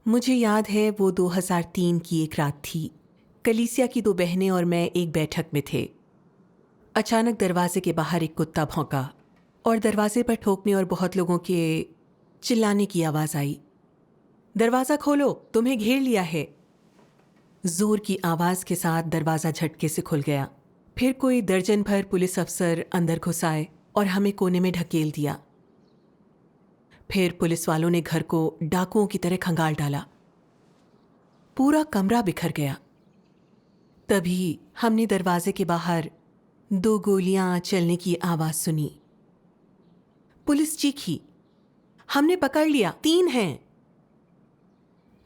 मुझे याद है वो 2003 की एक रात थी। कलीसिया की दो बहनें और मैं एक बैठक में थे। अचानक दरवाजे के बाहर एक कुत्ता भौंका और दरवाजे पर ठोकने और बहुत लोगों के चिल्लाने की आवाज़ आई। दरवाज़ा खोलो, तुम्हें घेर लिया है। जोर की आवाज़ के साथ दरवाज़ा झटके से खुल गया। फिर कोई दर्जन भर पुलिस अफसर अंदर घुस आए और हमें कोने में ढकेल दिया। फिर पुलिस वालों ने घर को डाकुओं की तरह खंगाल डाला। पूरा कमरा बिखर गया। तभी हमने दरवाजे के बाहर 2 गोलियां चलने की आवाज सुनी। पुलिस चीखी, हमने पकड़ लिया, 3 हैं।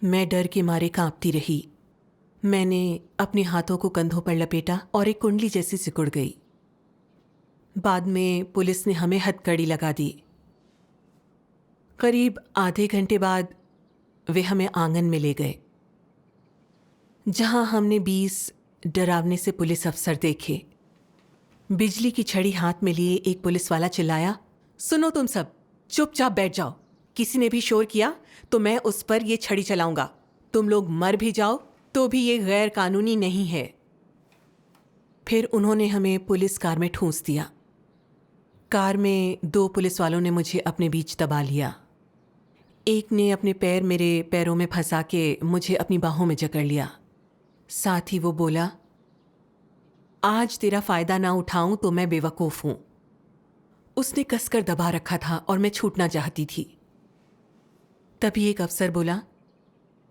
मैं डर के मारे कांपती रही। मैंने अपने हाथों को कंधों पर लपेटा और एक कुंडली जैसी सिकुड़ गई। बाद में पुलिस ने हमें हथकड़ी लगा दी। करीब आधे घंटे बाद वे हमें आंगन में ले गए, जहां हमने 20 डरावने से पुलिस अफसर देखे। बिजली की छड़ी हाथ में लिए एक पुलिस वाला चिल्लाया, सुनो तुम सब, चुपचाप बैठ जाओ। किसी ने भी शोर किया तो मैं उस पर यह छड़ी चलाऊंगा। तुम लोग मर भी जाओ तो भी ये गैर कानूनी नहीं है। फिर उन्होंने हमें पुलिस कार में ठूंस दिया। कार में 2 पुलिस वालों ने मुझे अपने बीच दबा लिया। एक ने अपने पैर मेरे पैरों में फंसा के मुझे अपनी बाहों में जकड़ लिया। साथ ही वो बोला, आज तेरा फायदा ना उठाऊं तो मैं बेवकूफ हूं। उसने कसकर दबा रखा था और मैं छूटना चाहती थी। तभी एक अफसर बोला,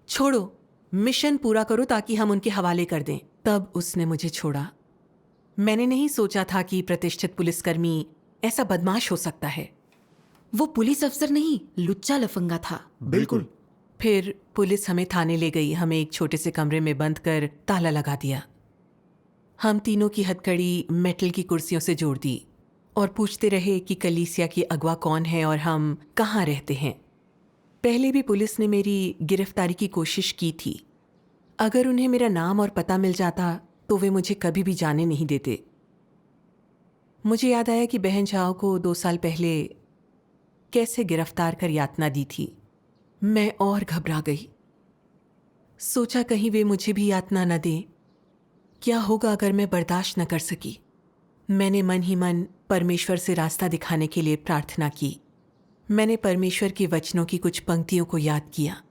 छोड़ो, मिशन पूरा करो ताकि हम उनके हवाले कर दें। तब उसने मुझे छोड़ा। मैंने नहीं सोचा था कि प्रतिष्ठित पुलिसकर्मी ऐसा बदमाश हो सकता है। वो पुलिस अफसर नहीं, लुच्चा लफंगा था। बिल्कुल। फिर पुलिस हमें थाने ले गई। हमें एक छोटे से कमरे में बंद कर ताला लगा दिया। हम तीनों की हथकड़ी मेटल की कुर्सियों से जोड़ दी और पूछते रहे कि कलीसिया की अगवा कौन है और हम कहाँ रहते हैं। पहले भी पुलिस ने मेरी गिरफ्तारी की कोशिश की थी। अगर उन्हें मेरा नाम और पता मिल जाता तो वे मुझे कभी भी जाने नहीं देते। मुझे याद आया कि बहन झाओ को 2 साल पहले कैसे गिरफ्तार कर यातना दी थी। मैं और घबरा गई। सोचा कहीं वे मुझे भी यातना न दें। क्या होगा अगर मैं बर्दाश्त न कर सकी। मैंने मन ही मन परमेश्वर से रास्ता दिखाने के लिए प्रार्थना की। मैंने परमेश्वर के वचनों की कुछ पंक्तियों को याद किया।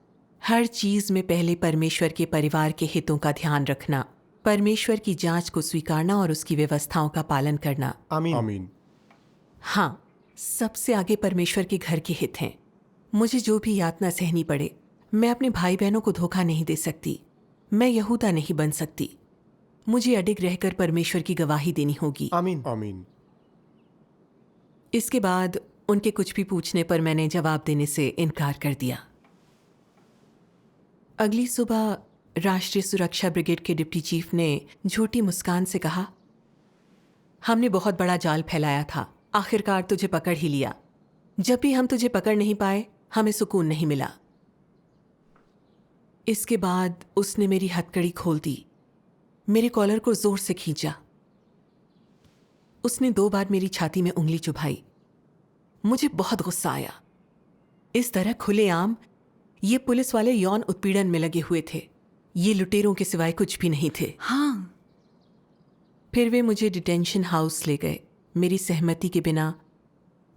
हर चीज में पहले परमेश्वर के परिवार के हितों का ध्यान रखना, परमेश्वर की जांच को स्वीकारना और उसकी व्यवस्थाओं का पालन करना। आमीन आमीन। हाँ, सबसे आगे परमेश्वर के घर के हित हैं। मुझे जो भी यातना सहनी पड़े, मैं अपने भाई बहनों को धोखा नहीं दे सकती। मैं यहूदा नहीं बन सकती। मुझे अडिग रहकर परमेश्वर की गवाही देनी होगी। आमीन आमीन। इसके बाद उनके कुछ भी पूछने पर मैंने जवाब देने से इनकार कर दिया। अगली सुबह राष्ट्रीय सुरक्षा ब्रिगेड के डिप्टी चीफ ने झूठी मुस्कान से कहा, हमने बहुत बड़ा जाल फैलाया था, आखिरकार तुझे पकड़ ही लिया। जब भी हम तुझे पकड़ नहीं पाए, हमें सुकून नहीं मिला। इसके बाद उसने मेरी हथकड़ी खोल दी, मेरे कॉलर को जोर से खींचा। उसने 2 बार मेरी छाती में उंगली चुभाई। मुझे बहुत गुस्सा आया। इस तरह खुलेआम ये पुलिस वाले यौन उत्पीड़न में लगे हुए थे। ये लुटेरों के सिवाय कुछ भी नहीं थे। हाँ। फिर वे मुझे डिटेंशन हाउस ले गए। मेरी सहमति के बिना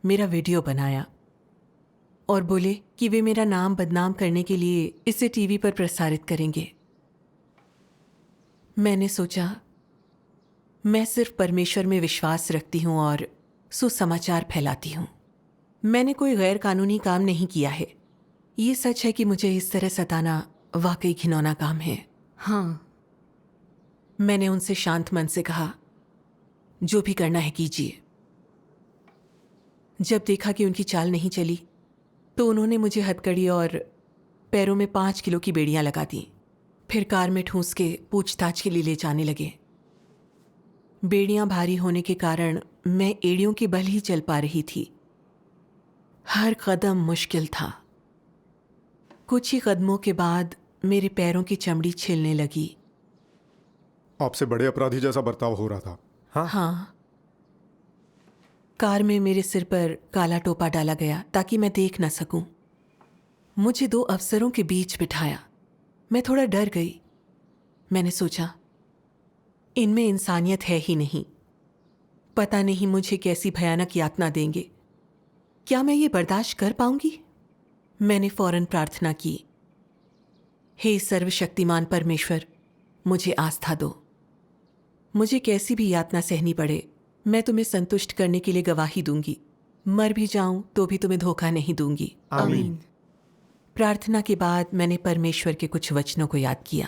मेरा वीडियो बनाया और बोले कि वे मेरा नाम बदनाम करने के लिए इसे टीवी पर प्रसारित करेंगे। मैंने सोचा, मैं सिर्फ परमेश्वर में विश्वास रखती हूं और सुसमाचार फैलाती हूं। मैंने कोई गैर कानूनी काम नहीं किया है। ये सच है कि मुझे इस तरह सताना वाकई घिनौना काम है। हाँ। मैंने उनसे शांत मन से कहा, जो भी करना है कीजिए। जब देखा कि उनकी चाल नहीं चली तो उन्होंने मुझे हथकड़ी और पैरों में 5 किलो की बेड़ियां लगा दी। फिर कार में ठूंस के पूछताछ के लिए ले जाने लगे। बेड़ियां भारी होने के कारण मैं एड़ियों की बल ही चल पा रही थी। हर कदम मुश्किल था। कुछ ही कदमों के बाद मेरे पैरों की चमड़ी छिलने लगी। आपसे बड़े अपराधी जैसा बर्ताव हो रहा था। हाँ। कार में मेरे सिर पर काला टोपा डाला गया ताकि मैं देख न सकूं। मुझे 2 अफसरों के बीच बिठाया। मैं थोड़ा डर गई। मैंने सोचा, इनमें इंसानियत है ही नहीं। पता नहीं मुझे कैसी भयानक यातना देंगे। क्या मैं ये बर्दाश्त कर पाऊंगी? मैंने फौरन प्रार्थना की, हे सर्वशक्तिमान परमेश्वर, मुझे आस्था दो। मुझे कैसी भी यातना सहनी पड़े, मैं तुम्हें संतुष्ट करने के लिए गवाही दूंगी। मर भी जाऊं तो भी तुम्हें धोखा नहीं दूंगी। आमीन। प्रार्थना के बाद मैंने परमेश्वर के कुछ वचनों को याद किया।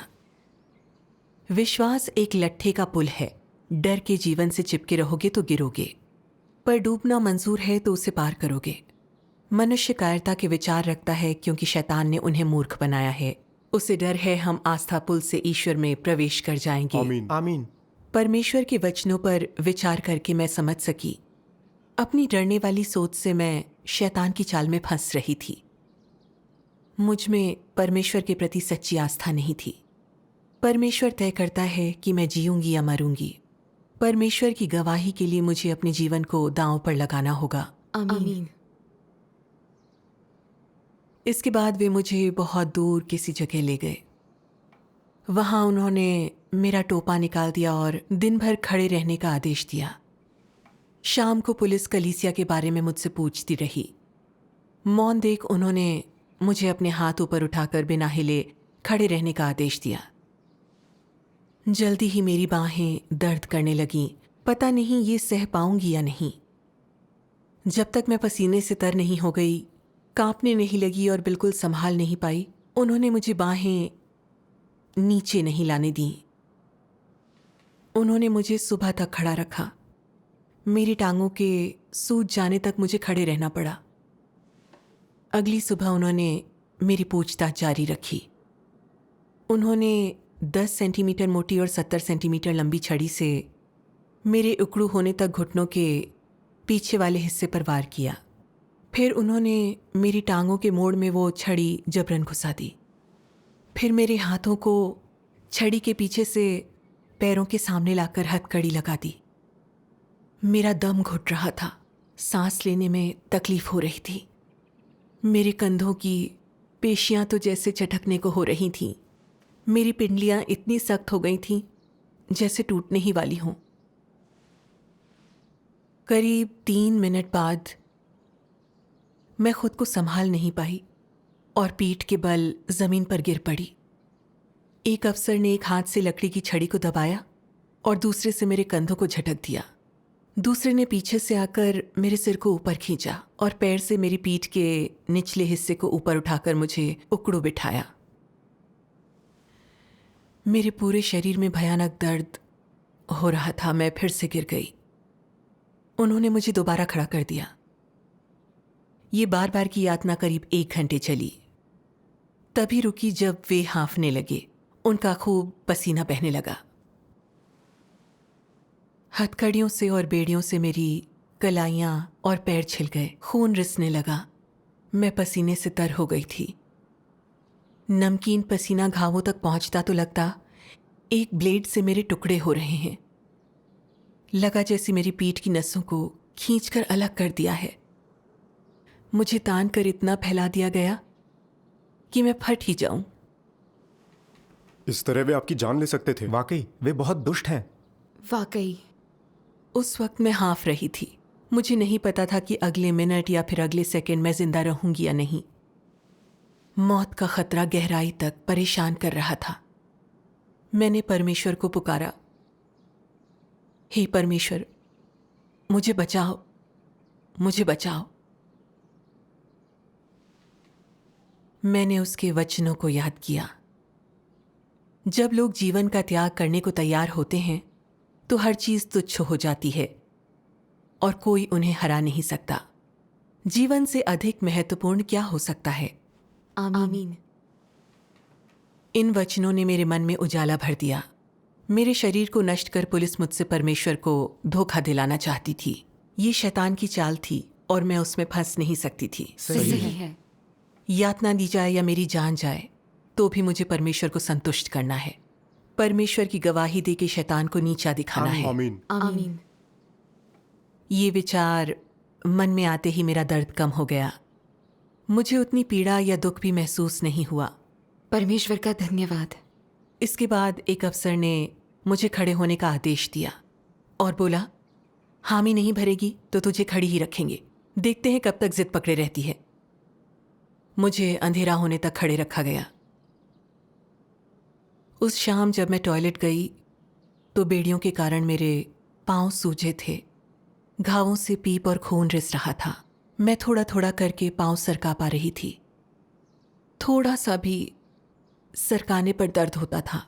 विश्वास एक लट्ठे का पुल है। डर के जीवन से चिपके रहोगे तो गिरोगे, पर डूबना मंजूर है तो उसे पार करोगे। मनुष्य कायरता के विचार रखता है क्योंकि शैतान ने उन्हें मूर्ख बनाया है। उसे डर है हम आस्था पुल से ईश्वर में प्रवेश कर जाएंगे। आमीन। आमीन। परमेश्वर के वचनों पर विचार करके मैं समझ सकी, अपनी डरने वाली सोच से मैं शैतान की चाल में फंस रही थी। मुझ में परमेश्वर के प्रति सच्ची आस्था नहीं थी। परमेश्वर तय करता है कि मैं जीऊंगी या मरूंगी। परमेश्वर की गवाही के लिए मुझे अपने जीवन को दांव पर लगाना होगा। आमीन। इसके बाद वे मुझे बहुत दूर किसी जगह ले गए। वहां उन्होंने मेरा टोपा निकाल दिया और दिन भर खड़े रहने का आदेश दिया। शाम को पुलिस कलीसिया के बारे में मुझसे पूछती रही। मौन देख उन्होंने मुझे अपने हाथ ऊपर उठाकर बिना हिले खड़े रहने का आदेश दिया। जल्दी ही मेरी बाहें दर्द करने लगीं। पता नहीं ये सह पाऊंगी या नहीं। जब तक मैं पसीने से तर नहीं हो गई, कांपने नहीं लगी और बिल्कुल संभाल नहीं पाई, उन्होंने मुझे बाहें नीचे नहीं लाने दी। उन्होंने मुझे सुबह तक खड़ा रखा। मेरी टांगों के सूज जाने तक मुझे खड़े रहना पड़ा। अगली सुबह उन्होंने मेरी पूछताछ जारी रखी। उन्होंने 10 सेंटीमीटर मोटी और 70 सेंटीमीटर लंबी छड़ी से मेरे उकड़ू होने तक घुटनों के पीछे वाले हिस्से पर वार किया। फिर उन्होंने मेरी टांगों के मोड़ में वो छड़ी जबरन घुसा दी। फिर मेरे हाथों को छड़ी के पीछे से पैरों के सामने लाकर हथकड़ी लगा दी। मेरा दम घुट रहा था। सांस लेने में तकलीफ हो रही थी। मेरे कंधों की पेशियां तो जैसे चटकने को हो रही थीं। मेरी पिंडलियां इतनी सख्त हो गई थीं जैसे टूटने ही वाली हों। करीब 3 मिनट बाद मैं खुद को संभाल नहीं पाई और पीठ के बल जमीन पर गिर पड़ी। एक अफसर ने एक हाथ से लकड़ी की छड़ी को दबाया और दूसरे से मेरे कंधों को झटक दिया। दूसरे ने पीछे से आकर मेरे सिर को ऊपर खींचा और पैर से मेरी पीठ के निचले हिस्से को ऊपर उठाकर मुझे उकड़ू बिठाया। मेरे पूरे शरीर में भयानक दर्द हो रहा था। मैं फिर से गिर गई। उन्होंने मुझे दोबारा खड़ा कर दिया। ये बार बार की यातना करीब 1 घंटे चली। तभी रुकी जब वे हाँफने लगे। उनका खूब पसीना बहने लगा। हथकड़ियों से और बेड़ियों से मेरी कलाइयाँ और पैर छिल गए। खून रिसने लगा। मैं पसीने से तर हो गई थी। नमकीन पसीना घावों तक पहुंचता तो लगता एक ब्लेड से मेरे टुकड़े हो रहे हैं। लगा जैसे मेरी पीठ की नसों को खींचकर अलग कर दिया है। मुझे तान कर इतना फैला दिया गया कि मैं फट ही जाऊं। इस तरह वे आपकी जान ले सकते थे। वाकई वे बहुत दुष्ट हैं। वाकई। उस वक्त मैं हाँफ रही थी। मुझे नहीं पता था कि अगले मिनट या फिर अगले सेकंड मैं जिंदा रहूंगी या नहीं। मौत का खतरा गहराई तक परेशान कर रहा था। मैंने परमेश्वर को पुकारा, हे परमेश्वर, मुझे बचाओ, मुझे बचाओ। मैंने उसके वचनों को याद किया। जब लोग जीवन का त्याग करने को तैयार होते हैं तो हर चीज तुच्छ हो जाती है और कोई उन्हें हरा नहीं सकता। जीवन से अधिक महत्वपूर्ण क्या हो सकता है? आमीन। इन वचनों ने मेरे मन में उजाला भर दिया। मेरे शरीर को नष्ट कर पुलिस मुझसे परमेश्वर को धोखा दिलाना चाहती थी। ये शैतान की चाल थी और मैं उसमें फंस नहीं सकती थी। सही है। यातना दी जाए या मेरी जान जाए तो भी मुझे परमेश्वर को संतुष्ट करना है। परमेश्वर की गवाही दे के शैतान को नीचा दिखाना है। आमीन। आमीन। ये विचार मन में आते ही मेरा दर्द कम हो गया। मुझे उतनी पीड़ा या दुख भी महसूस नहीं हुआ। परमेश्वर का धन्यवाद। इसके बाद एक अफसर ने मुझे खड़े होने का आदेश दिया और बोला, हामी नहीं भरेगी तो तुझे खड़ी ही रखेंगे, देखते हैं कब तक जिद पकड़े रहती है। मुझे अंधेरा होने तक खड़े रखा गया। उस शाम जब मैं टॉयलेट गई तो बेड़ियों के कारण मेरे पांव सूजे थे, घावों से पीप और खून रिस रहा था। मैं थोड़ा थोड़ा करके पांव सरका पा रही थी। थोड़ा सा भी सरकाने पर दर्द होता था।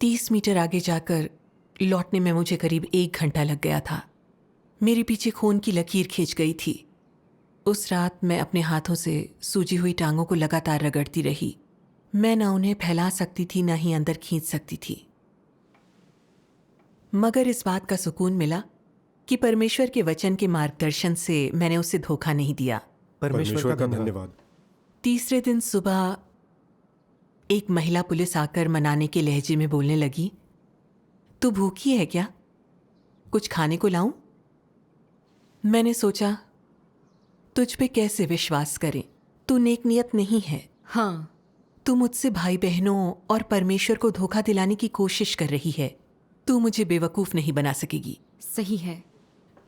30 मीटर आगे जाकर लौटने में मुझे करीब 1 घंटा लग गया था। मेरे पीछे खून की लकीर खींच गई थी। उस रात मैं अपने हाथों से सूजी हुई टांगों को लगातार रगड़ती रही। मैं ना उन्हें फैला सकती थी, ना ही अंदर खींच सकती थी। मगर इस बात का सुकून मिला कि परमेश्वर के वचन के मार्गदर्शन से मैंने उसे धोखा नहीं दिया। परमेश्वर का धन्यवाद। तीसरे दिन सुबह एक महिला पुलिस आकर मनाने के लहजे में बोलने लगी, तू भूखी है क्या? कुछ खाने को लाऊं? मैंने सोचा, तुझ पे कैसे विश्वास करें? तू नेक नियत नहीं है। हाँ, तू मुझसे भाई बहनों और परमेश्वर को धोखा दिलाने की कोशिश कर रही है। तू मुझे बेवकूफ़ नहीं बना सकेगी। सही है।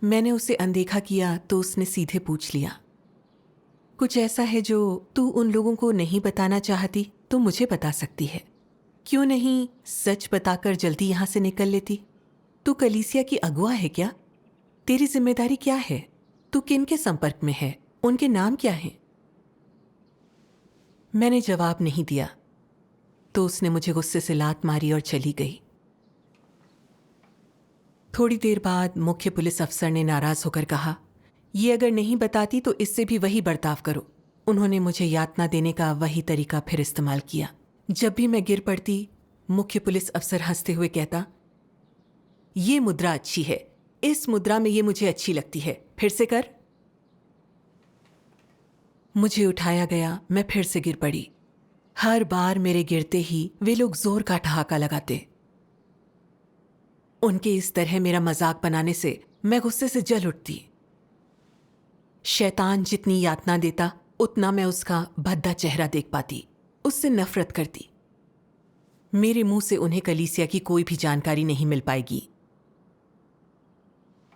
मैंने उसे अनदेखा किया तो उसने सीधे पूछ लिया, कुछ ऐसा है जो तू उन लोगों को नहीं बताना चाहती तो मुझे बता सकती है। क्यों नहीं सच बताकर जल्दी यहाँ से निकल लेती? तू कलीसिया की अगुआ है क्या? तेरी जिम्मेदारी क्या है? तू किन के संपर्क में है? उनके नाम क्या हैं? मैंने जवाब नहीं दिया तो उसने मुझे गुस्से से लात मारी और चली गई। थोड़ी देर बाद मुख्य पुलिस अफसर ने नाराज होकर कहा, ये अगर नहीं बताती तो इससे भी वही बर्ताव करो। उन्होंने मुझे यातना देने का वही तरीका फिर इस्तेमाल किया। जब भी मैं गिर पड़ती, मुख्य पुलिस अफसर हंसते हुए कहता, ये मुद्रा अच्छी है, इस मुद्रा में ये मुझे अच्छी लगती है, फिर से कर। मुझे उठाया गया, मैं फिर से गिर पड़ी। हर बार मेरे गिरते ही वे लोग जोर का ठहाका लगाते। उनके इस तरह मेरा मजाक बनाने से मैं गुस्से से जल उठती। शैतान जितनी यातना देता उतना मैं उसका भद्दा चेहरा देख पाती, उससे नफरत करती। मेरे मुंह से उन्हें कलीसिया की कोई भी जानकारी नहीं मिल पाएगी।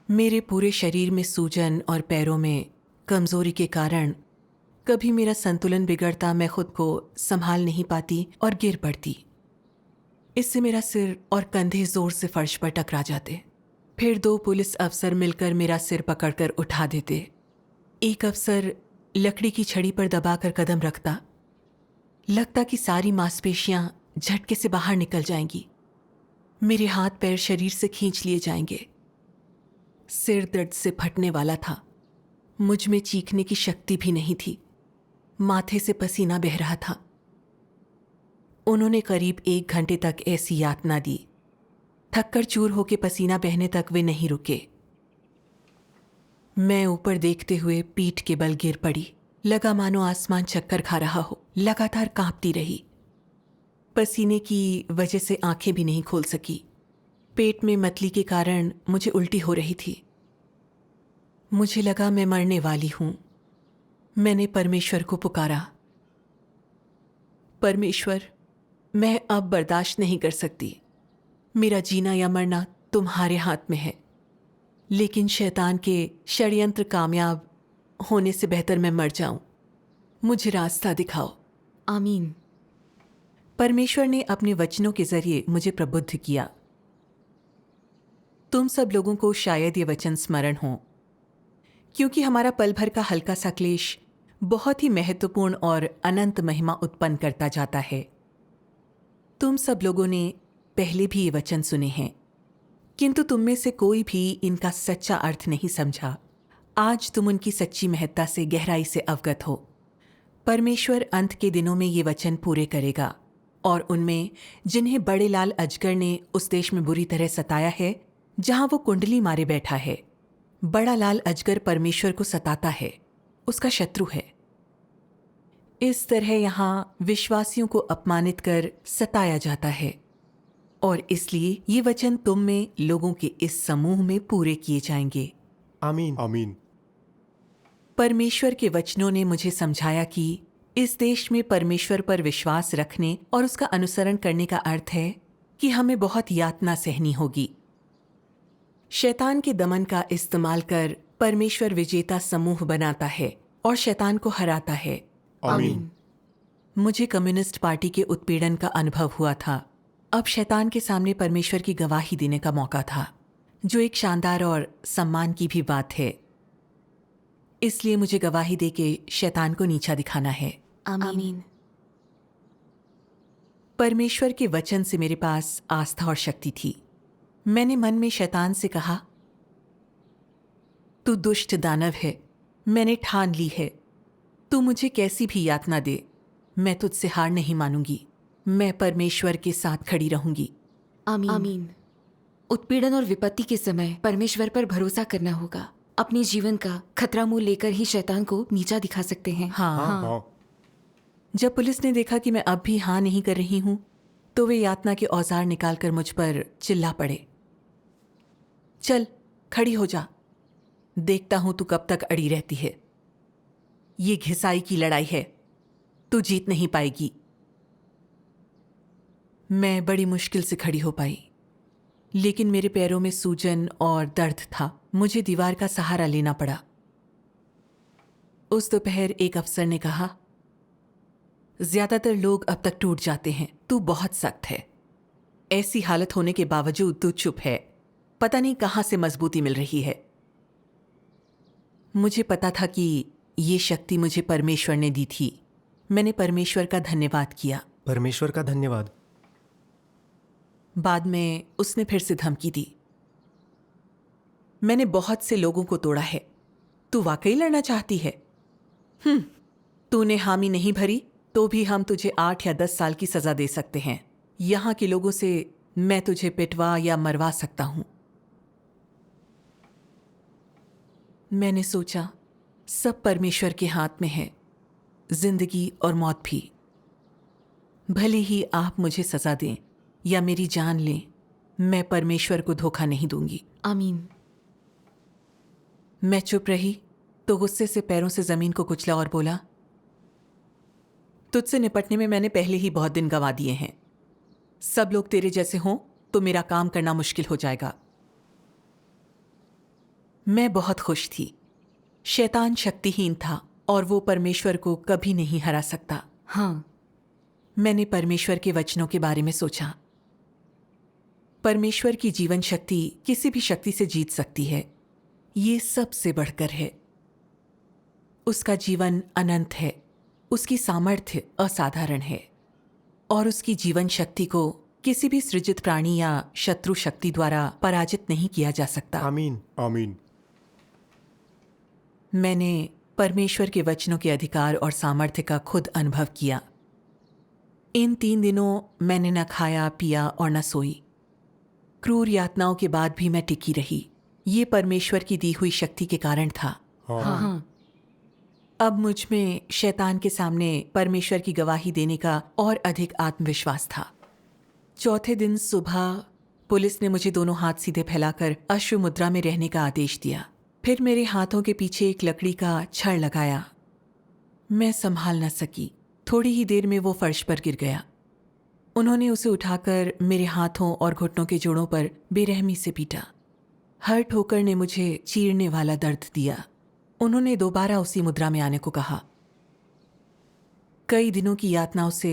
मेरे पूरे शरीर में सूजन और पैरों में कमजोरी के कारण कभी मेरा संतुलन बिगड़ता, मैं खुद को संभाल नहीं पाती और गिर पड़ती। इससे मेरा सिर और कंधे जोर से फर्श पर टकरा जाते। फिर 2 पुलिस अफसर मिलकर मेरा सिर पकड़कर उठा देते। एक अफसर लकड़ी की छड़ी पर दबाकर कदम रखता। लगता कि सारी मांसपेशियां झटके से बाहर निकल जाएंगी। मेरे हाथ पैर शरीर से खींच लिए जाएंगे। सिर दर्द से फटने वाला था। मुझ में चीखने की शक्ति भी नहीं थी। माथे से पसीना बह रहा था। उन्होंने करीब 1 घंटे तक ऐसी यातना दी। थककर चूर होके पसीना बहने तक वे नहीं रुके। मैं ऊपर देखते हुए पीठ के बल गिर पड़ी। लगा मानो आसमान चक्कर खा रहा हो। लगातार कांपती रही। पसीने की वजह से आंखें भी नहीं खोल सकी। पेट में मतली के कारण मुझे उल्टी हो रही थी। मुझे लगा मैं मरने वाली हूं। मैंने परमेश्वर को पुकारा, परमेश्वर, मैं अब बर्दाश्त नहीं कर सकती। मेरा जीना या मरना तुम्हारे हाथ में है, लेकिन शैतान के षड्यंत्र कामयाब होने से बेहतर मैं मर जाऊं। मुझे रास्ता दिखाओ। आमीन। परमेश्वर ने अपने वचनों के जरिए मुझे प्रबुद्ध किया। तुम सब लोगों को शायद ये वचन स्मरण हो, क्योंकि हमारा पल भर का हल्का सा क्लेश बहुत ही महत्वपूर्ण और अनंत महिमा उत्पन्न करता जाता है। तुम सब लोगों ने पहले भी ये वचन सुने हैं, किंतु तुम में से कोई भी इनका सच्चा अर्थ नहीं समझा। आज तुम उनकी सच्ची महत्ता से गहराई से अवगत हो। परमेश्वर अंत के दिनों में ये वचन पूरे करेगा, और उनमें जिन्हें बड़े लाल अजगर ने उस देश में बुरी तरह सताया है जहां वो कुंडली मारे बैठा है। बड़ा लाल अजगर परमेश्वर को सताता है, उसका शत्रु है। इस तरह यहाँ विश्वासियों को अपमानित कर सताया जाता है, और इसलिए ये वचन तुम में लोगों के इस समूह में पूरे किए जाएंगे। आमीन। आमीन। परमेश्वर के वचनों ने मुझे समझाया कि इस देश में परमेश्वर पर विश्वास रखने और उसका अनुसरण करने का अर्थ है कि हमें बहुत यातना सहनी होगी। शैतान के दमन का इस्तेमाल कर परमेश्वर विजेता समूह बनाता है और शैतान को हराता है। आमीन। मुझे कम्युनिस्ट पार्टी के उत्पीड़न का अनुभव हुआ था। अब शैतान के सामने परमेश्वर की गवाही देने का मौका था, जो एक शानदार और सम्मान की भी बात है। इसलिए मुझे गवाही देके शैतान को नीचा दिखाना है। आमीन। परमेश्वर के वचन से मेरे पास आस्था और शक्ति थी। मैंने मन में शैतान से कहा, तू दुष्ट दानव है, मैंने ठान ली है, तू मुझे कैसी भी यातना दे, मैं तुझसे हार नहीं मानूंगी। मैं परमेश्वर के साथ खड़ी रहूंगी। आमीन। उत्पीड़न और विपत्ति के समय परमेश्वर पर भरोसा करना होगा। अपने जीवन का खतरा मुंह लेकर ही शैतान को नीचा दिखा सकते हैं। हाँ। जब पुलिस ने देखा कि मैं अब भी हाँ नहीं कर रही हूं, तो वे यातना के औजार निकालकर मुझ पर चिल्ला पड़े, चल खड़ी हो जा, देखता हूं तू कब तक अड़ी रहती है। ये घिसाई की लड़ाई है, तू जीत नहीं पाएगी। मैं बड़ी मुश्किल से खड़ी हो पाई, लेकिन मेरे पैरों में सूजन और दर्द था। मुझे दीवार का सहारा लेना पड़ा। उस दोपहर एक अफसर ने कहा, ज्यादातर लोग अब तक टूट जाते हैं, तू बहुत सख्त है। ऐसी हालत होने के बावजूद तू चुप है, पता नहीं कहां से मजबूती मिल रही है। मुझे पता था कि ये शक्ति मुझे परमेश्वर ने दी थी। मैंने परमेश्वर का धन्यवाद किया। परमेश्वर का धन्यवाद। बाद में उसने फिर से धमकी दी, मैंने बहुत से लोगों को तोड़ा है, तू वाकई लड़ना चाहती है? तूने हामी नहीं भरी तो भी हम तुझे 8 या 10 साल की सजा दे सकते हैं। यहां के लोगों से मैं तुझे पिटवा या मरवा सकता हूं। मैंने सोचा, सब परमेश्वर के हाथ में है, जिंदगी और मौत भी। भले ही आप मुझे सजा दें या मेरी जान लें, मैं परमेश्वर को धोखा नहीं दूंगी। आमीन। मैं चुप रही तो गुस्से से पैरों से जमीन को कुचला और बोला, तुझसे निपटने में मैंने पहले ही बहुत दिन गंवा दिए हैं। सब लोग तेरे जैसे हों तो मेरा काम करना मुश्किल हो जाएगा। मैं बहुत खुश थी। शैतान शक्तिहीन था और वो परमेश्वर को कभी नहीं हरा सकता। हाँ। मैंने परमेश्वर के वचनों के बारे में सोचा। परमेश्वर की जीवन शक्ति किसी भी शक्ति से जीत सकती है। ये सबसे बढ़कर है। उसका जीवन अनंत है, उसकी सामर्थ्य असाधारण है और उसकी जीवन शक्ति को किसी भी सृजित प्राणी या शत्रु शक्ति द्वारा पराजित नहीं किया जा सकता। आमीन। आमीन। मैंने परमेश्वर के वचनों के अधिकार और सामर्थ्य का खुद अनुभव किया। इन 3 दिनों मैंने न खाया पिया और न सोई। क्रूर यातनाओं के बाद भी मैं टिकी रही। ये परमेश्वर की दी हुई शक्ति के कारण था। हाँ। अब मुझ में शैतान के सामने परमेश्वर की गवाही देने का और अधिक आत्मविश्वास था। चौथे दिन सुबह पुलिस ने मुझे दोनों हाथ सीधे फैलाकर अश्व मुद्रा में रहने का आदेश दिया। फिर मेरे हाथों के पीछे एक लकड़ी का छड़ लगाया। मैं संभाल न सकी। थोड़ी ही देर में वो फर्श पर गिर गया। उन्होंने उसे उठाकर मेरे हाथों और घुटनों के जोड़ों पर बेरहमी से पीटा। हर ठोकर ने मुझे चीरने वाला दर्द दिया। उन्होंने दोबारा उसी मुद्रा में आने को कहा। कई दिनों की यातनाओं से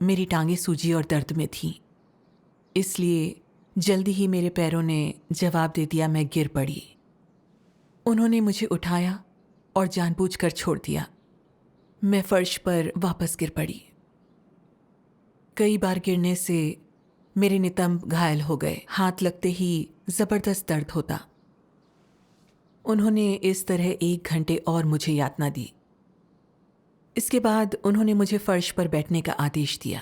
मेरी टांगें सूजी और दर्द में थीं, इसलिए जल्दी ही मेरे पैरों ने जवाब दे दिया। मैं गिर पड़ी। उन्होंने मुझे उठाया और जानबूझकर छोड़ दिया। मैं फर्श पर वापस गिर पड़ी। कई बार गिरने से मेरे नितंब घायल हो गए। हाथ लगते ही जबरदस्त दर्द होता। उन्होंने इस तरह 1 घंटे और मुझे यातना दी। इसके बाद उन्होंने मुझे फर्श पर बैठने का आदेश दिया।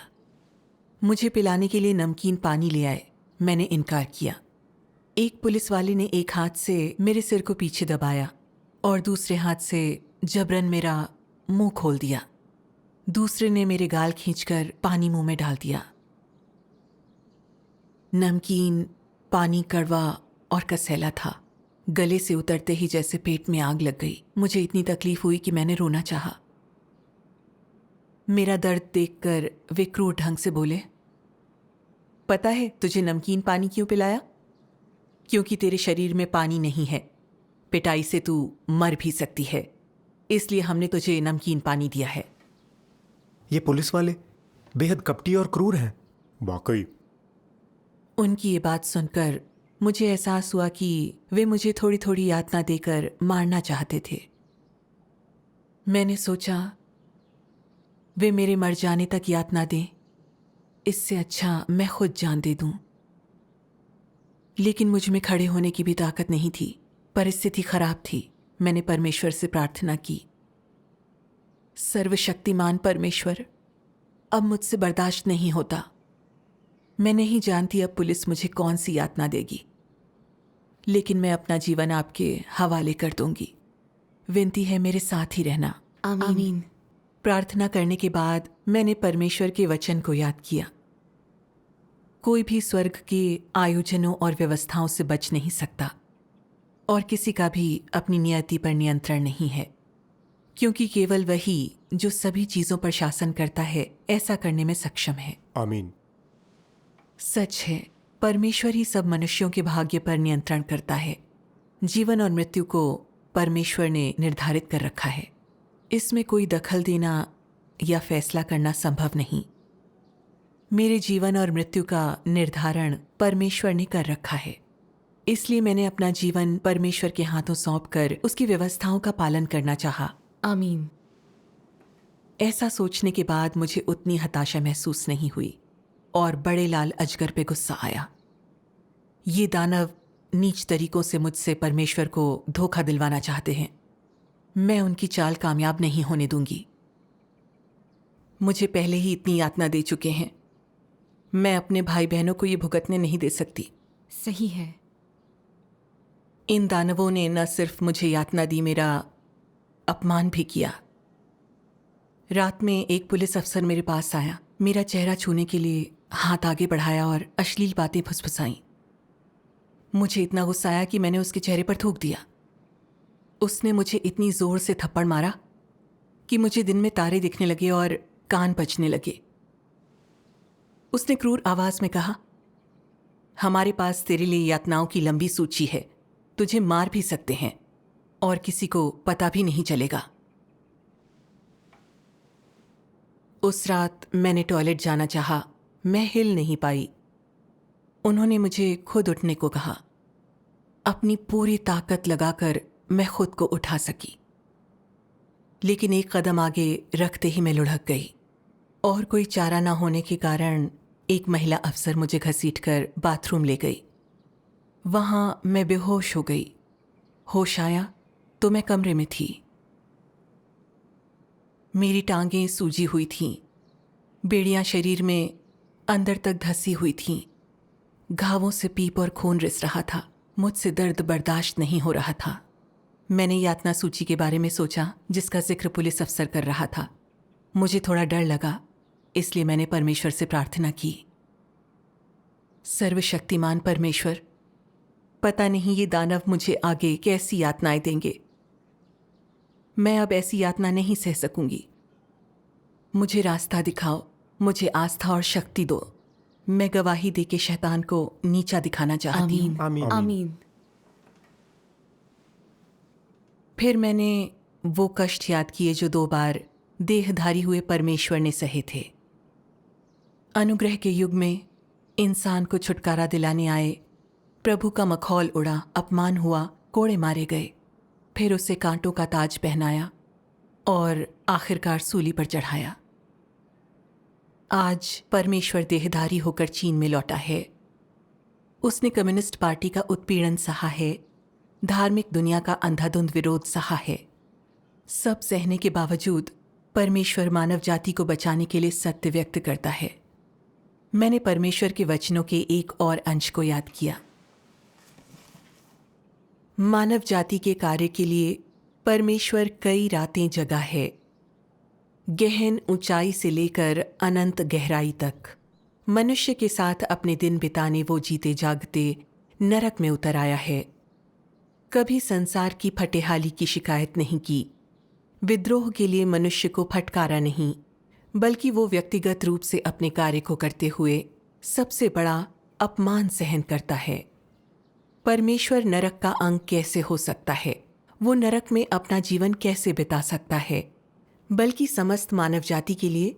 मुझे पिलाने के लिए नमकीन पानी ले आए। मैंने इनकार किया। एक पुलिस वाले ने एक हाथ से मेरे सिर को पीछे दबाया और दूसरे हाथ से जबरन मेरा मुंह खोल दिया। दूसरे ने मेरे गाल खींचकर पानी मुंह में डाल दिया। नमकीन पानी कड़वा और कसैला था। गले से उतरते ही जैसे पेट में आग लग गई। मुझे इतनी तकलीफ हुई कि मैंने रोना चाहा। मेरा दर्द देखकर वे क्रूर ढंग से बोले, पता है तुझे नमकीन पानी क्यों पिलाया? क्योंकि तेरे शरीर में पानी नहीं है। पिटाई से तू मर भी सकती है, इसलिए हमने तुझे नमकीन पानी दिया है। ये पुलिस वाले बेहद कपटी और क्रूर हैं। वाकई। उनकी ये बात सुनकर मुझे एहसास हुआ कि वे मुझे थोड़ी थोड़ी यातना देकर मारना चाहते थे। मैंने सोचा वे मेरे मर जाने तक यातना दें, इससे अच्छा मैं खुद जान दे दूं। लेकिन मुझ में खड़े होने की भी ताकत नहीं थी। परिस्थिति खराब थी। मैंने परमेश्वर से प्रार्थना की, सर्वशक्तिमान परमेश्वर, अब मुझसे बर्दाश्त नहीं होता। मैं नहीं जानती अब पुलिस मुझे कौन सी यातना देगी, लेकिन मैं अपना जीवन आपके हवाले कर दूंगी। विनती है मेरे साथ ही रहना। आमीन। प्रार्थना करने के बाद मैंने परमेश्वर के वचन को याद किया। कोई भी स्वर्ग के आयोजनों और व्यवस्थाओं से बच नहीं सकता, और किसी का भी अपनी नियति पर नियंत्रण नहीं है, क्योंकि केवल वही जो सभी चीज़ों पर शासन करता है ऐसा करने में सक्षम है। आमीन। सच है, परमेश्वर ही सब मनुष्यों के भाग्य पर नियंत्रण करता है। जीवन और मृत्यु को परमेश्वर ने निर्धारित कर रखा है। इसमें कोई दखल देना या फैसला करना संभव नहीं। मेरे जीवन और मृत्यु का निर्धारण परमेश्वर ने कर रखा है, इसलिए मैंने अपना जीवन परमेश्वर के हाथों सौंपकर उसकी व्यवस्थाओं का पालन करना चाहा। आमीन। ऐसा सोचने के बाद मुझे उतनी हताशा महसूस नहीं हुई और बड़े लाल अजगर पे गुस्सा आया। ये दानव नीच तरीकों से मुझसे परमेश्वर को धोखा दिलवाना चाहते हैं। मैं उनकी चाल कामयाब नहीं होने दूंगी। मुझे पहले ही इतनी यातना दे चुके हैं। मैं अपने भाई बहनों को ये भुगतने नहीं दे सकती। सही है। इन दानवों ने न सिर्फ मुझे यातना दी, मेरा अपमान भी किया। रात में एक पुलिस अफसर मेरे पास आया, मेरा चेहरा छूने के लिए हाथ आगे बढ़ाया और अश्लील बातें फुसफुसाईं। मुझे इतना गुस्सा आया कि मैंने उसके चेहरे पर थूक दिया। उसने मुझे इतनी जोर से थप्पड़ मारा कि मुझे दिन में तारे दिखने लगे और कान बजने लगे। उसने क्रूर आवाज में कहा, हमारे पास तेरे लिए यातनाओं की लंबी सूची है, तुझे मार भी सकते हैं और किसी को पता भी नहीं चलेगा। उस रात मैंने टॉयलेट जाना चाहा, मैं हिल नहीं पाई। उन्होंने मुझे खुद उठने को कहा। अपनी पूरी ताकत लगाकर मैं खुद को उठा सकी, लेकिन एक कदम आगे रखते ही मैं लुढ़क गई और कोई चारा ना होने के कारण एक महिला अफसर मुझे घसीटकर बाथरूम ले गई। वहां मैं बेहोश हो गई। होश आया तो मैं कमरे में थी। मेरी टांगें सूजी हुई थीं, बेड़ियां शरीर में अंदर तक धसी हुई थीं, घावों से पीप और खून रिस रहा था। मुझसे दर्द बर्दाश्त नहीं हो रहा था। मैंने यातना सूची के बारे में सोचा जिसका जिक्र पुलिस अफसर कर रहा था। मुझे थोड़ा डर लगा, इसलिए मैंने परमेश्वर से प्रार्थना की, सर्वशक्तिमान परमेश्वर, पता नहीं ये दानव मुझे आगे कैसी यातनाएं देंगे। मैं अब ऐसी यातना नहीं सह सकूंगी। मुझे रास्ता दिखाओ, मुझे आस्था और शक्ति दो। मैं गवाही दे के शैतान को नीचा दिखाना चाहती हूँ। आमीन। आमीन। आमीन। फिर मैंने वो कष्ट याद किए जो 2 बार देहधारी हुए परमेश्वर ने सहे थे। अनुग्रह के युग में इंसान को छुटकारा दिलाने आए प्रभु का मखौल उड़ा, अपमान हुआ, कोड़े मारे गए, फिर उसे कांटों का ताज पहनाया और आखिरकार सूली पर चढ़ाया। आज परमेश्वर देहधारी होकर चीन में लौटा है। उसने कम्युनिस्ट पार्टी का उत्पीड़न सहा है, धार्मिक दुनिया का अंधाधुंध विरोध सहा है। सब सहने के बावजूद परमेश्वर मानव जाति को बचाने के लिए सत्य व्यक्त करता है। मैंने परमेश्वर के वचनों के एक और अंश को याद किया। मानव जाति के कार्य के लिए परमेश्वर कई रातें जगा है, गहन ऊंचाई से लेकर अनंत गहराई तक। मनुष्य के साथ अपने दिन बिताने वो जीते जागते नरक में उतर आया है। कभी संसार की फटेहाली की शिकायत नहीं की, विद्रोह के लिए मनुष्य को फटकारा नहीं, बल्कि वो व्यक्तिगत रूप से अपने कार्य को करते हुए सबसे बड़ा अपमान सहन करता है। परमेश्वर नरक का अंग कैसे हो सकता है? वो नरक में अपना जीवन कैसे बिता सकता है? बल्कि समस्त मानव जाति के लिए,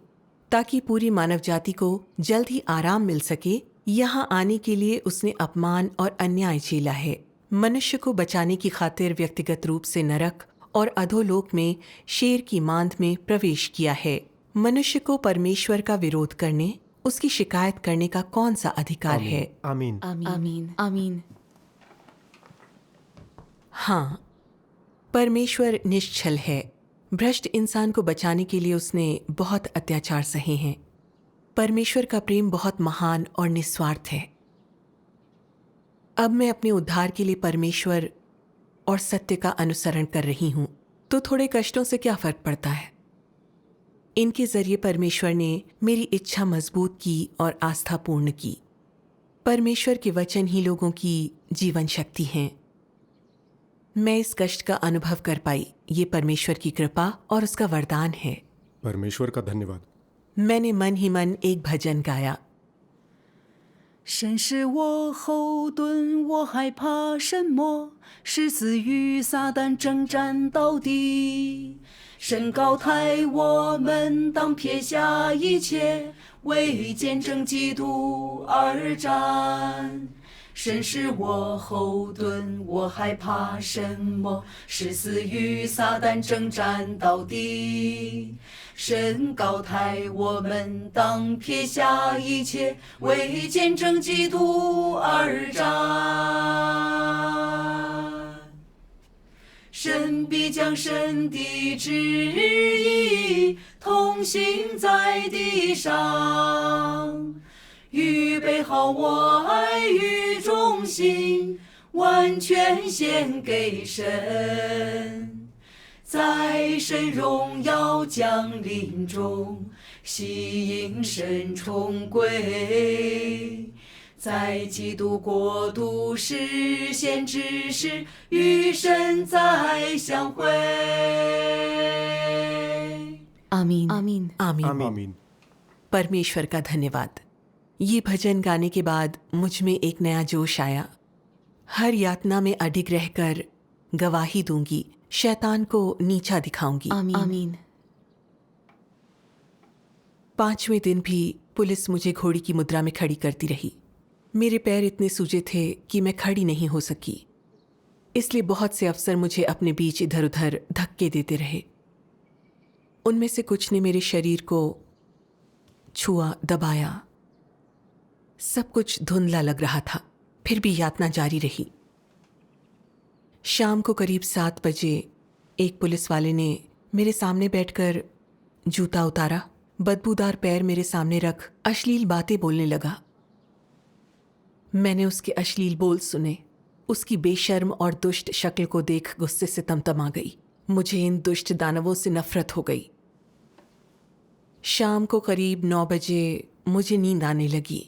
ताकि पूरी मानव जाति को जल्द ही आराम मिल सके, यहाँ आने के लिए उसने अपमान और अन्याय झेला है। मनुष्य को बचाने की खातिर व्यक्तिगत रूप से नरक और अधोलोक में शेर की मांद में प्रवेश किया है। मनुष्य को परमेश्वर का विरोध करने, उसकी शिकायत करने का कौन सा अधिकार है? आमीन। आमीन आमीन। हाँ, परमेश्वर निश्चल है। भ्रष्ट इंसान को बचाने के लिए उसने बहुत अत्याचार सहे हैं। परमेश्वर का प्रेम बहुत महान और निस्वार्थ है। अब मैं अपने उद्धार के लिए परमेश्वर और सत्य का अनुसरण कर रही हूँ, तो थोड़े कष्टों से क्या फर्क पड़ता है? इनके जरिए परमेश्वर ने मेरी इच्छा मजबूत की और आस्था पूर्ण की। परमेश्वर के वचन ही लोगों की जीवन शक्ति हैं। मैं इस कष्ट का अनुभव कर पाई। ये परमेश्वर की कृपा और उसका वरदान है। परमेश्वर का धन्यवाद। मैंने मन ही मन एक भजन गाया। 神是我后盾，我害怕什么？誓死与撒旦征战到底。神高抬我们，当撇下一切，为见证基督而战。神是我后盾，我害怕什么？誓死与撒旦征战到底。神高抬我们，当撇下一切，为见证基督而战。神必将神的旨意同行在地上，预备好我爱与忠心，完全献给神。在神荣耀降临中，吸引神重归，在基督国度实现之时，与神再相会。 आमीन आमीन। आमीन। आमीन। परमेश्वर का धन्यवाद। ये भजन गाने के बाद मुझ में एक नया जोश आया। हर यातना में अडिग रहकर गवाही दूंगी, शैतान को नीचा दिखाऊंगी। आमीन। 5वें दिन भी पुलिस मुझे घोड़ी की मुद्रा में खड़ी करती रही। मेरे पैर इतने सूजे थे कि मैं खड़ी नहीं हो सकी, इसलिए बहुत से अफसर मुझे अपने बीच इधर उधर धक्के देते रहे। उनमें से कुछ ने मेरे शरीर को छुआ, दबाया। सब कुछ धुंधला लग रहा था, फिर भी यातना जारी रही। शाम को करीब 7 बजे एक पुलिस वाले ने मेरे सामने बैठकर जूता उतारा, बदबूदार पैर मेरे सामने रख अश्लील बातें बोलने लगा। मैंने उसके अश्लील बोल सुने। उसकी बेशर्म और दुष्ट शक्ल को देख गुस्से से तमतमा गई। मुझे इन दुष्ट दानवों से नफरत हो गई। शाम को करीब 9 बजे मुझे नींद आने लगी।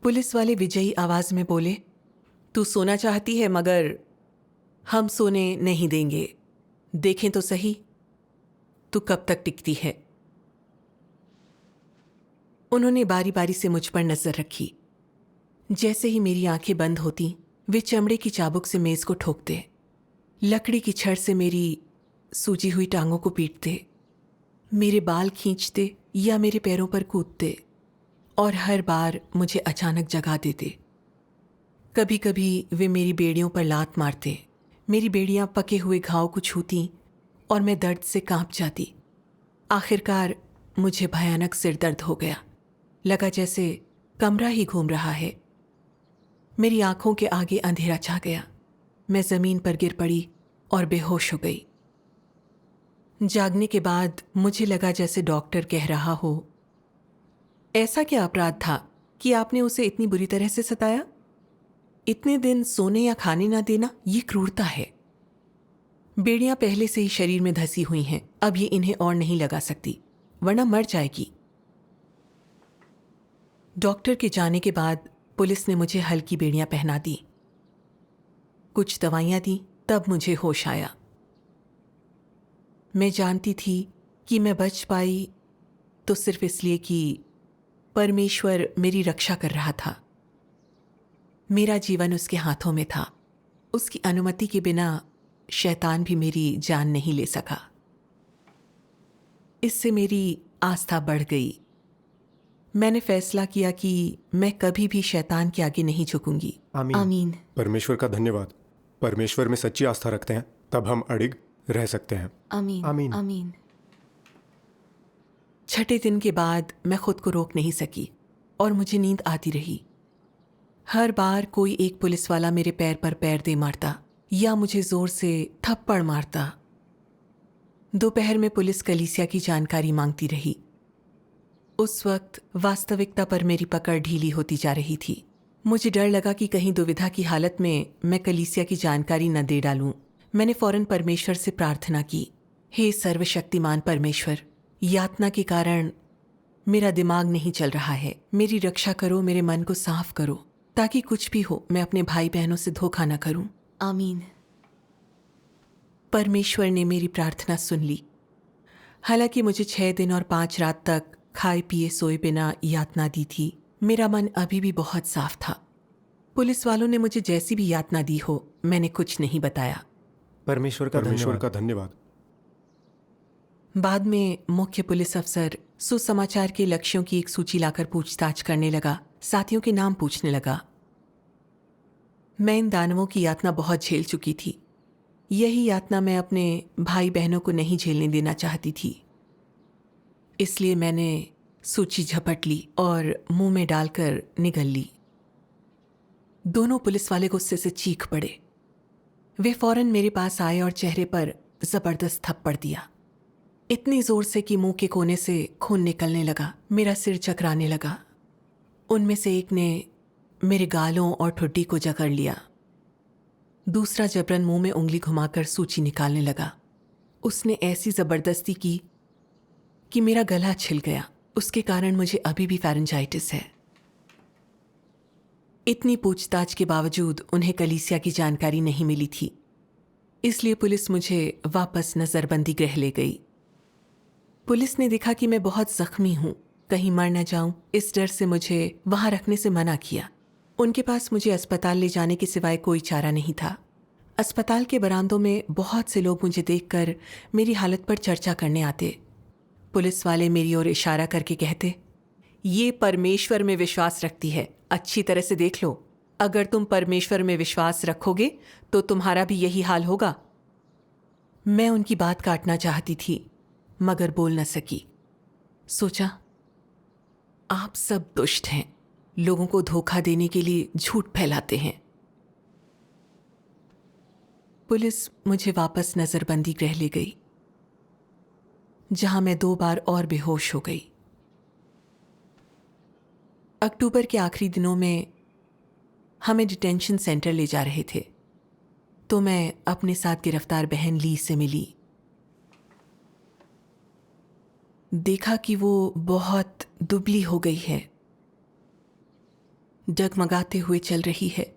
पुलिस वाले विजयी आवाज में बोले, तू सोना चाहती है मगर हम सोने नहीं देंगे। देखें तो सही, तू कब तक टिकती है। उन्होंने बारी बारी से मुझ पर नजर रखी। जैसे ही मेरी आंखें बंद होती, वे चमड़े की चाबुक से मेज को ठोकते, लकड़ी की छड़ से मेरी सूजी हुई टांगों को पीटते, मेरे बाल खींचते या मेरे पैरों पर कूदते और हर बार मुझे अचानक जगा देते। कभी कभी वे मेरी बेड़ियों पर लात मारते। मेरी बेड़ियां पके हुए घाव को छूती और मैं दर्द से कांप जाती। आखिरकार मुझे भयानक सिर दर्द हो गया। लगा जैसे कमरा ही घूम रहा है। मेरी आंखों के आगे अंधेरा छा गया। मैं जमीन पर गिर पड़ी और बेहोश हो गई। जागने के बाद मुझे लगा जैसे डॉक्टर कह रहा हो, ऐसा क्या अपराध था कि आपने उसे इतनी बुरी तरह से सताया? इतने दिन सोने या खाने ना देना, ये क्रूरता है। बेड़ियां पहले से ही शरीर में धसी हुई हैं, अब ये इन्हें और नहीं लगा सकती, वरना मर जाएगी। डॉक्टर के जाने के बाद पुलिस ने मुझे हल्की बेड़ियां पहना दी, कुछ दवाइयां दी तब मुझे होश आया। मैं जानती थी कि मैं बच पाई तो सिर्फ इसलिए कि परमेश्वर मेरी रक्षा कर रहा था। मेरा जीवन उसके हाथों में था। उसकी अनुमति के बिना शैतान भी मेरी जान नहीं ले सका। इससे मेरी आस्था बढ़ गई। मैंने फैसला किया कि मैं कभी भी शैतान के आगे नहीं झुकूंगी। आमीन। आमीन। परमेश्वर का धन्यवाद। परमेश्वर में सच्ची आस्था रखते हैं तब हम अडिग रह सकते हैं। आमीन। आमीन। आमीन। छठे दिन के बाद मैं खुद को रोक नहीं सकी और मुझे नींद आती रही। हर बार कोई एक पुलिस वाला मेरे पैर पर पैर दे मारता या मुझे जोर से थप्पड़ मारता। दोपहर में पुलिस कलीसिया की जानकारी मांगती रही। उस वक्त वास्तविकता पर मेरी पकड़ ढीली होती जा रही थी। मुझे डर लगा कि कहीं दुविधा की हालत में मैं कलीसिया की जानकारी न दे डालूं। मैंने फौरन परमेश्वर से प्रार्थना की, हे सर्वशक्तिमान परमेश्वर, यातना के कारण मेरा दिमाग नहीं चल रहा है। मेरी रक्षा करो, मेरे मन को साफ करो ताकि कुछ भी हो मैं अपने भाई बहनों से धोखा न करूं। आमीन। परमेश्वर ने मेरी प्रार्थना सुन ली। हालांकि मुझे 6 दिन और 5 रात तक खाए पिए सोए बिना यातना दी थी, मेरा मन अभी भी बहुत साफ था। पुलिस वालों ने मुझे जैसी भी यातना दी हो, मैंने कुछ नहीं बताया। परमेश्वर का धन्यवाद। धन्यवाद। बाद में मुख्य पुलिस अफसर सुसमाचार के लक्ष्यों की एक सूची लाकर पूछताछ करने लगा, साथियों के नाम पूछने लगा। मैं इन दानवों की यातना बहुत झेल चुकी थी। यही यातना मैं अपने भाई बहनों को नहीं झेलने देना चाहती थी। इसलिए मैंने सूची झपट ली और मुंह में डालकर निगल ली। दोनों पुलिस वाले गुस्से से चीख पड़े। वे फौरन मेरे पास आए और चेहरे पर जबरदस्त थप्पड़ दिया, इतनी जोर से कि मुंह के कोने से खून निकलने लगा। मेरा सिर चकराने लगा। उनमें से एक ने मेरे गालों और ठुड्डी को जकड़ लिया। दूसरा जबरन मुंह में उंगली घुमाकर सूची निकालने लगा। उसने ऐसी जबरदस्ती की कि मेरा गला छिल गया। उसके कारण मुझे अभी भी फेरेंजाइटिस है। इतनी पूछताछ के बावजूद उन्हें कलीसिया की जानकारी नहीं मिली थी, इसलिए पुलिस मुझे वापस नजरबंदी गृह ले गई। पुलिस ने देखा कि मैं बहुत जख्मी हूं, कहीं मर न जाऊं, इस डर से मुझे वहां रखने से मना किया। उनके पास मुझे अस्पताल ले जाने के सिवाय कोई चारा नहीं था। अस्पताल के बरामदों में बहुत से लोग मुझे देखकर मेरी हालत पर चर्चा करने आते। पुलिस वाले मेरी ओर इशारा करके कहते, ये परमेश्वर में विश्वास रखती है, अच्छी तरह से देख लो। अगर तुम परमेश्वर में विश्वास रखोगे तो तुम्हारा भी यही हाल होगा। मैं उनकी बात काटना चाहती थी मगर बोल न सकी। सोचा, आप सब दुष्ट हैं, लोगों को धोखा देने के लिए झूठ फैलाते हैं। पुलिस मुझे वापस नजरबंदी गृह ले गई, जहां मैं 2 बार और बेहोश हो गई। अक्टूबर के आखिरी दिनों में हमें डिटेंशन सेंटर ले जा रहे थे, तो मैं अपने साथ गिरफ्तार बहन ली से मिली। देखा कि वो बहुत दुबली हो गई है, डगमगाते हुए चल रही है,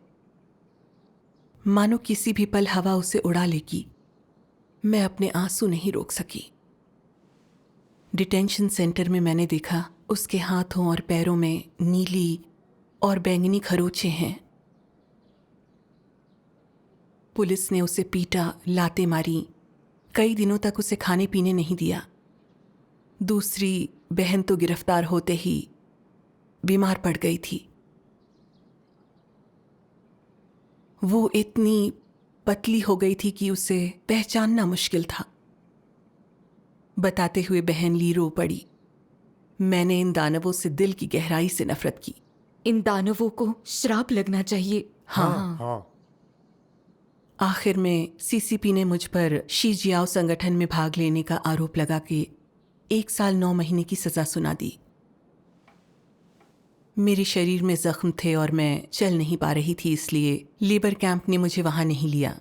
मानो किसी भी पल हवा उसे उड़ा लेगी। मैं अपने आंसू नहीं रोक सकी। डिटेंशन सेंटर में मैंने देखा उसके हाथों और पैरों में नीली और बैंगनी खरोंचे हैं। पुलिस ने उसे पीटा, लातें मारी, कई दिनों तक उसे खाने पीने नहीं दिया। दूसरी बहन तो गिरफ्तार होते ही बीमार पड़ गई थी। वो इतनी पतली हो गई थी कि उसे पहचानना मुश्किल था। बताते हुए बहन ली रो पड़ी। मैंने इन दानवों से दिल की गहराई से नफरत की। इन दानवों को श्राप लगना चाहिए। हाँ। हाँ। आखिर में सीसीपी ने मुझ पर शीजियाओ संगठन में भाग लेने का आरोप लगा के 1 साल 9 महीने की सजा सुना दी। मेरे शरीर में जख्म थे और मैं चल नहीं पा रही थी, इसलिए लेबर कैंप ने मुझे वहां नहीं लिया।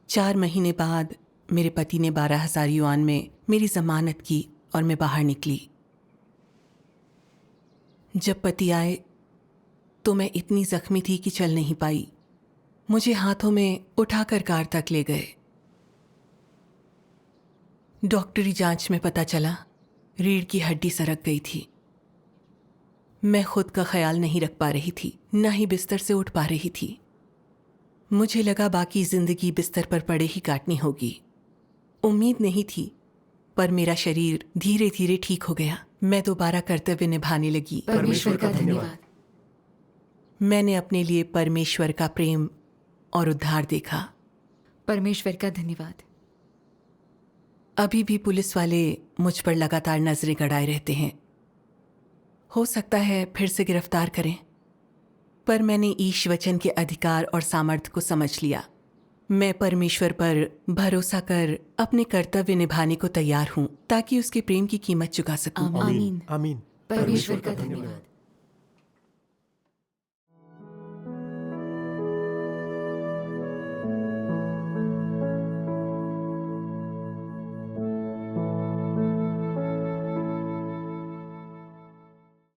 4 महीने बाद मेरे पति ने 12,000 युआन में मेरी जमानत की और मैं बाहर निकली। जब पति आए तो मैं इतनी जख्मी थी कि चल नहीं पाई। मुझे हाथों में उठाकर कार तक ले गए। डॉक्टरी जांच में पता चला रीढ़ की हड्डी सरक गई थी। मैं खुद का ख्याल नहीं रख पा रही थी, न ही बिस्तर से उठ पा रही थी। मुझे लगा बाकी जिंदगी बिस्तर पर पड़े ही काटनी होगी। उम्मीद नहीं थी, पर मेरा शरीर धीरे धीरे ठीक हो गया। मैं दोबारा कर्तव्य निभाने लगी। परमेश्वर का धन्यवाद। मैंने अपने लिए परमेश्वर का प्रेम और उद्धार देखा। परमेश्वर का धन्यवाद। अभी भी पुलिस वाले मुझ पर लगातार नजरें गड़ाए रहते हैं। हो सकता है फिर से गिरफ्तार करें, पर मैंने ईश वचन के अधिकार और सामर्थ्य को समझ लिया। मैं परमेश्वर पर भरोसा कर अपने कर्तव्य निभाने को तैयार हूं, ताकि उसके प्रेम की कीमत चुका सकूं। आमीन। आमीन। परमेश्वर का धन्यवाद।